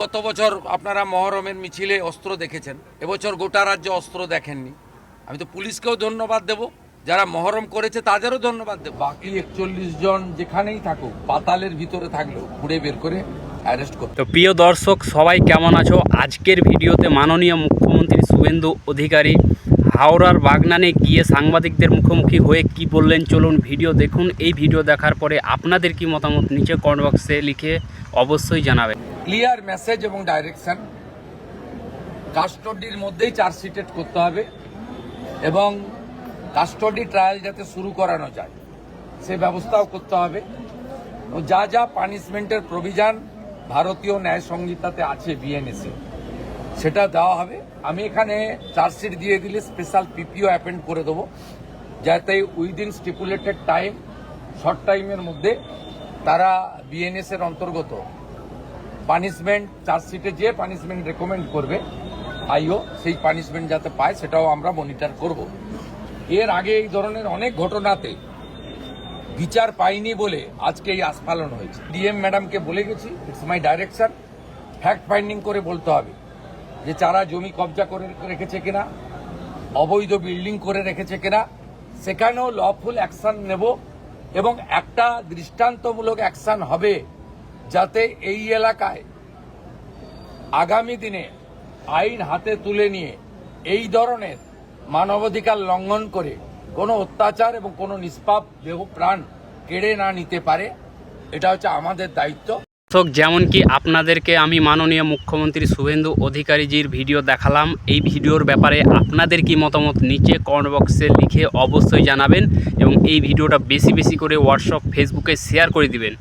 গত বছর আপনারা মহরমের মিছিলে অস্ত্র দেখেছেন, এবছর গোটা রাজ্য অস্ত্র দেখেননি। আমি তো পুলিশকেও ধন্যবাদ দেব, যারা মহরম করেছে তাদেরও ধন্যবাদ দেব। বাকি 41 জন যেখানেই থাকুক, পাতালের ভিতরে থাকলেও ঘুরে বের করে অ্যারেস্ট করতে। তো প্রিয় দর্শক, সবাই কেমন আছো? আজকের ভিডিওতে মাননীয় মুখ্যমন্ত্রী শুভেন্দু অধিকারী হাওড়ার বাগনানে গিয়ে সাংবাদিকদের মুখোমুখি হয়ে কি বললেন, চলুন ভিডিও দেখুন। এই ভিডিও দেখার পরে আপনাদের কি মতামত নিচে কমেন্ট বক্সে লিখে অবশ্যই জানাবেন। ক্লিয়ার মেসেজ এবং ডাইরেকশন, কাস্টডির মধ্যেই চার্জশিটেড করতে হবে এবং কাস্টডি ট্রায়াল যাতে শুরু করানো যায় সে ব্যবস্থাও করতে হবে। যা যা পানিশমেন্টের প্রভিশন ভারতীয় ন্যায় সংহিতাতে আছে বিএনএসে, সেটা দেওয়া হবে। আমি এখানে চার্জশিট দিয়ে দিলে স্পেশাল পিপিও অ্যাপেন্ড করে দেবো, যাতে উইদিন স্টিপুলেটেড টাইম, শর্ট টাইমের মধ্যে তারা বিএনএসের অন্তর্গত পানিশমেন্ট, চার্জশিটে যে পানিশমেন্ট রেকমেন্ড করবে আইও, সেই পানিশমেন্ট যাতে পায় সেটাও আমরা মনিটর করব। এর আগে এই ধরনের অনেক ঘটনাতে বিচার পাইনি বলে আজকে এই আস্ফালন হয়েছে। ডিএম ম্যাডামকে বলে গেছি, it's my direction, fact finding করে বলতে হবে যে যারা জমি কবজা করে রেখেছে কিনা, অবৈধ বিল্ডিং করে রেখেছে কিনা, সেখানেও লফুল অ্যাকশন নেব এবং একটা দৃষ্টান্তমূলক অ্যাকশন হবে যাতে এই এলাকায় আগামী দিনে আইন হাতে তুলে নিয়ে এই ধরনের মানবাধিকার লঙ্ঘন করে কোনো অত্যাচার এবং কোনো নিষ্পাপ দেহ প্রাণ কেড়ে না নিতে পারে। এটা হচ্ছে আমাদের দায়িত্ব। দর্শক, যেমন কি আপনাদেরকে আমি মাননীয় মুখ্যমন্ত্রী শুভেন্দু অধিকারীজির ভিডিও দেখালাম, এই ভিডিওর ব্যাপারে আপনাদের কি মতামত নিচে কমেন্ট বক্সে লিখে অবশ্যই জানাবেন এবং এই ভিডিওটা বেশি বেশি করে হোয়াটসঅ্যাপ, ফেসবুকে শেয়ার করে দিবেন।